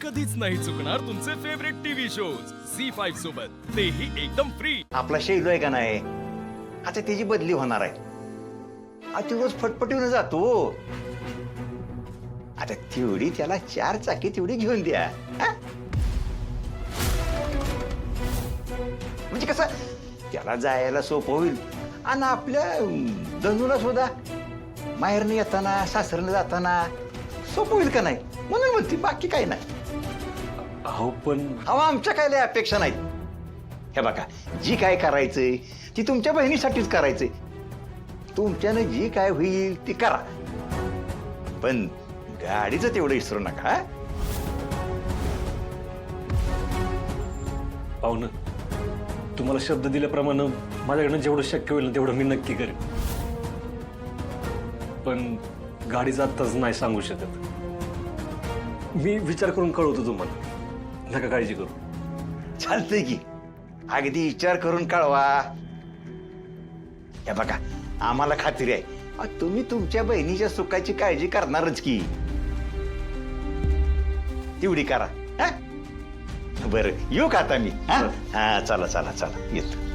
कधीच नाही चुकणार तुमचे फेवरेट टीव्ही शोज झी5 सोबत, तेही एकदम फ्री. आपला शैलू आहे का नाही, आता त्याची बदली होणार आहे. ती रोज फटफटीवर जातो. आता तेवढी त्याला 4 चाकी तेवढी घेऊन द्या. हा? म्हणजे कसं त्याला जायला सोपं होईल आणि आपल्या धनुला सुद्धा माहेरने येताना सासरने जाताना सोपं होईल का नाही म्हणून म्हणते, बाकी काही नाही. अहो पण आमच्या काय लय अपेक्षा नाहीत. हे बघा, जी काय करायचंय ती तुमच्या बहिणीसाठीच करायचंय. तुमच्यानं जी काय होईल ती करा, पण गाडीचं तेवढं विसरू नका. पाहुणं, तुम्हाला शब्द दिल्याप्रमाणे माझ्याकडनं जेवढं शक्य होईल ना तेवढं मी नक्की करेन. पण गाडीचं आत्ताच नाही सांगू शकत. मी विचार करून कळवतो तुम्हाला, नका काळजी करू. चालतंय की, अगदी विचार करून कळवा. हे बघा, आम्हाला खात्री आहे तुम्ही तुमच्या बहिणीच्या सुखाची काळजी करणारच की. तेवढी करा. हा? बरं, येऊ का आता मी? हा, चला चला चला, येतो.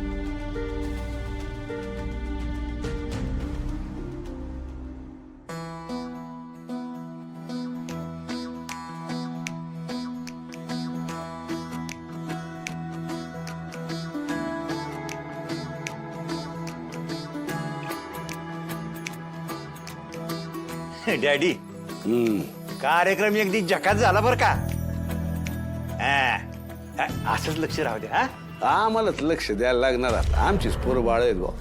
डॅडी, कार्यक्रम अगदी जकात झाला बर का. असंच लक्ष राहू द्या. आम्हालाच लक्ष द्यायला लागणार. आता आमचीच पोरं बाळ आहेत भाऊ.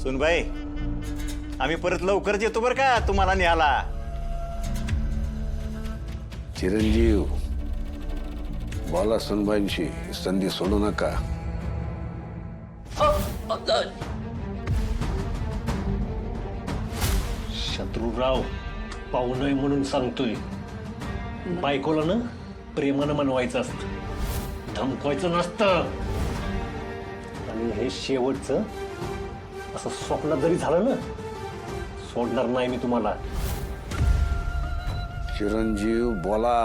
सुनबाई, आम्ही परत लवकरच येतो बर का तुम्हाला न्यायला. चिरंजीव, बोला सुनबाईंशी, संधी सोडू नका. शत्रुराव, पाहुणं म्हणून सांगतोय. बायकोला ना प्रेमानं मनवायचं असतं, धमकवायचं नसतं. आणि हे शेवटचं असं स्वप्नात जरी झालं ना, सोडणार नाही मी तुम्हाला. चिरंजीव बोला.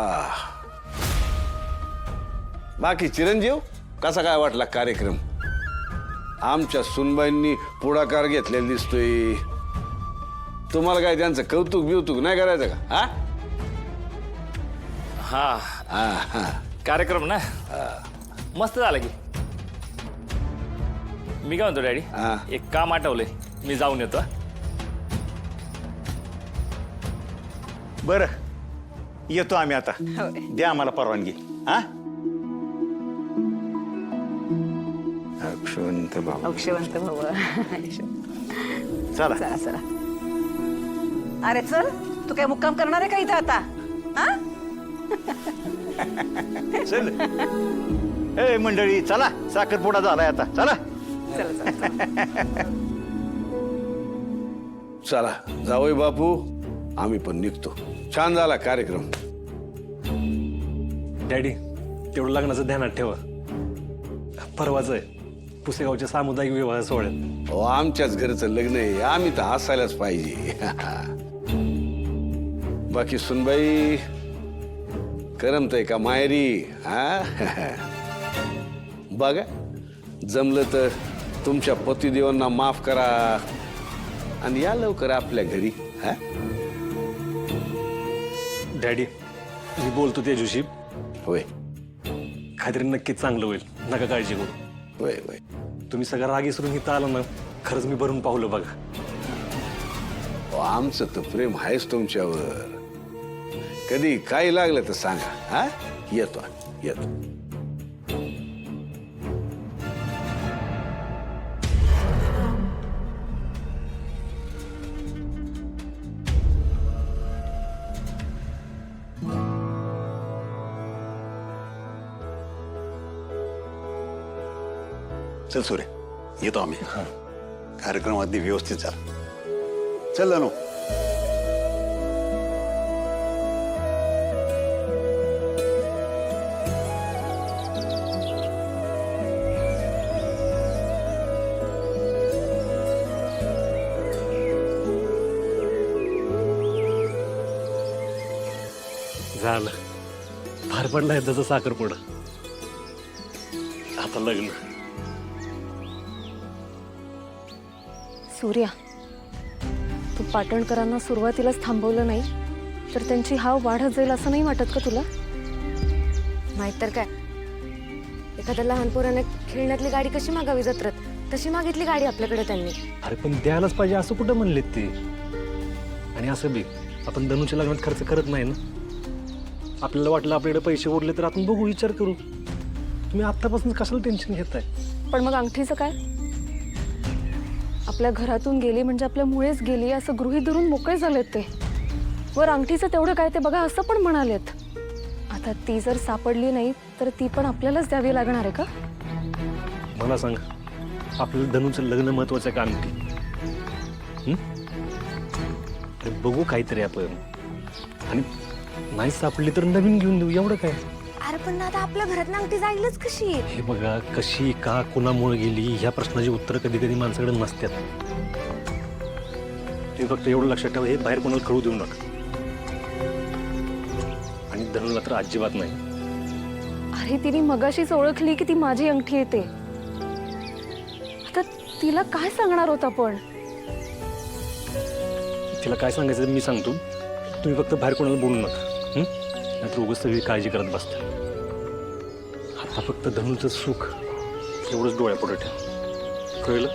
बाकी चिरंजीव, कसा काय वाटला कार्यक्रम? आमच्या सुनबाईंनी पुढाकार घेतलेला दिसतोय. तुम्हाला काय त्यांचं कौतुक बिवतुक नाही करायचं का? कार्यक्रम ना मस्त झाला की. मी काय म्हणतो डॅडी, एक काम आठवलंय, मी जाऊन येतो. बर, येतो आम्ही आता. द्या आम्हाला परवानगी. अक्षवंत भाऊ. अक्षवंत भाऊ. चला चला चला. अरे चल, तू काय मुक्काम करणार आहे का इथं आता? चल. ए मंडळी, चला, साखरपुडा झालाय आता. चला चला चला. चला जावई बापू, आम्ही पण निघतो. छान झाला कार्यक्रम. डॅडी, तेवढं लग्नाचं ध्यानात ठेवा. परवाच आहे पुसेगावच्या सामुदायिक विवाह सोहळ्यात. आमच्याच घरचं लग्न आहे, आम्ही तर हसायलाच पाहिजे. बाकी सुनबाई, करमतंय का माहेरी? बघा, जमलं तर तुमच्या पतिदेवांना माफ करा आणि या लवकर आपल्या घरी. डॅडी, मी बोलतो तेजूशी. होय काहीतरी नक्कीच चांगलं होईल, नका काळजी करू. होय होय. तुम्ही सगळा राग विसरून इथं आला ना, खरंच मी भरून पावलं बघा. आमचं तर प्रेम आहेच तुमच्यावर. कधी काही लागलं तर सांगा. येतो येतो. चल सूर्य, येतो आम्ही. कार्यक्रम अगदी व्यवस्थित झाला. चल जाणू. झालं फार पडला एकदाचा साखरपुडा. आता लग्न. सूर्या, तू पाटणकरांना सुरुवातीलाच थांबवलं नाही तर त्यांची हाव वाढत जाईल असं नाही वाटत का तुला? नाहीतर काय, एखाद्या लहान पोराने खेळण्यातली गाडी कशी मागावी जत्रात, तशी मागितली गाडी आपल्याकडे त्यांनी. अरे पण द्यायलाच पाहिजे असं कुठं म्हणलेत ते. आणि असं बी आपण धनुच्या लग्नात खर्च करत नाही ना. आपल्याला वाटलं आपल्याकडे पैसे उरले तर आपण बघू, विचार करू. तुम्ही आत्तापासून कशाला टेन्शन घेताय? पण मग अंगठीचं काय? आपल्या घरातून गेली म्हणजे आपल्यामुळेच गेली असं गृहीत धरून मोकळे झालेत ते. वर अंगठीचं तेवढं काय ते बघा असं पण म्हणालेत. आता ती जर सापडली नाही तर ती पण आपल्यालाच द्यावी लागणार आहे का? मला सांग, आपल्याला धनुचं लग्न महत्वाचं का अंगठी? अरे बघू काहीतरी आपण. आणि नाही सापडली तर नवीन घेऊन देऊ, एवढं काय? अरे पण दादा, आपल्या घरात अंगठी जाईलच कशी? हे बघा, कशी का कुणामुळे गेली ह्या प्रश्नाची उत्तर कधी कधी माणसाकडे नसतात. ते फक्त एवढं लक्षात ठेवा, हे बाहेर कोणाला कळू देऊ नका. आणि धनुला तर अजिबात नाही. अरे तिने मगाशीच ओळखली की ती माझी अंगठी येते. आता तिला काय सांगणार होता? पण तिला काय सांगायचं ते मी सांगतो. तुम्ही फक्त बाहेर कोणाला बोलू नका. नाहीतर उगाच सगळी काळजी करत बसता. आता फक्त धनुचं सुख एवढंच डोळ्यापुढे ठेव, कळलं?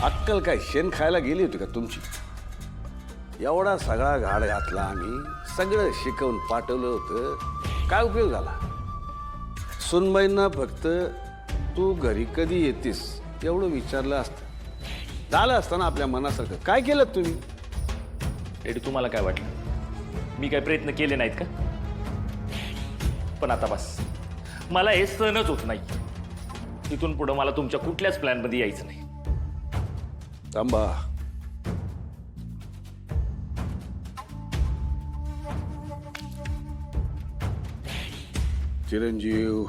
अक्कल काय शेण खायला गेली होती का तुमची? एवढा सगळा घाट घातला आम्ही, सगळं शिकवून पाठवलं होतं, काय उपयोग झाला? सुनबाईंना फक्त तू घरी कधी येतेस एवढं विचारलं असतं, झालं असतं ना आपल्या मनासारखं. काय केलं तुम्ही? रेडी, तुम्हाला काय वाटलं? मी काय प्रयत्न केले नाहीत का? पण आता बस, मला हे सहनच होत नाही. इथून पुढं मला तुमच्या कुठल्याच प्लॅनमध्ये यायचं नाही. थांबा. चिरंजीव,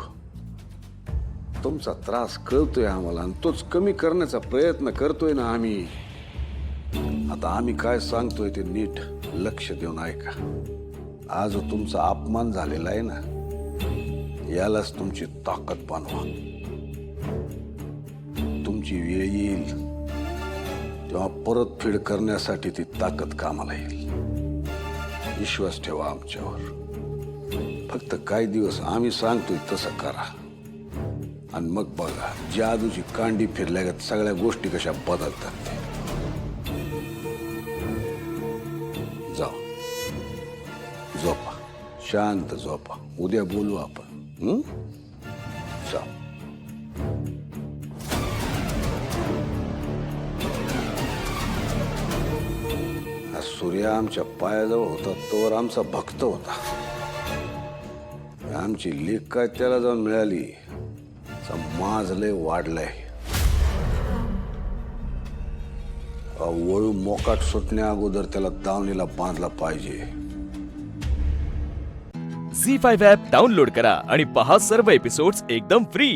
तुमचा त्रास कळतोय आम्हाला आणि तोच कमी करण्याचा प्रयत्न करतोय ना आम्ही. आता आम्ही काय सांगतोय ते नीट लक्ष देऊन ऐका. आज जो तुमचा अपमान झालेला आहे ना, यालाच तुमची ताकद बनवा. तुमची वेळ येईल तेव्हा परतफेड करण्यासाठी ती ताकद कामाला येईल. विश्वास ठेवा आमच्यावर. फक्त काही दिवस आम्ही सांगतोय तसं करा आणि मग बघा जादूची कांडी फिरल्यागत सगळ्या गोष्टी कशा बदलतात. जाऊ, झोपा, शांत झोपा. उद्या बोलू आपण. जाऊ. सूर्य आमच्या पायाजवळ होता तोवर आमचा भक्त होता. आमची लेक काय त्याला जाऊन मिळाली, माज लय वाढलाय. वळू मोकाट सुटण्या अगोदर त्याला दावणीला बांधला पाहिजे. झी5 ॲप डाउनलोड करा आणि पहा सर्व एपिसोड्स एकदम फ्री.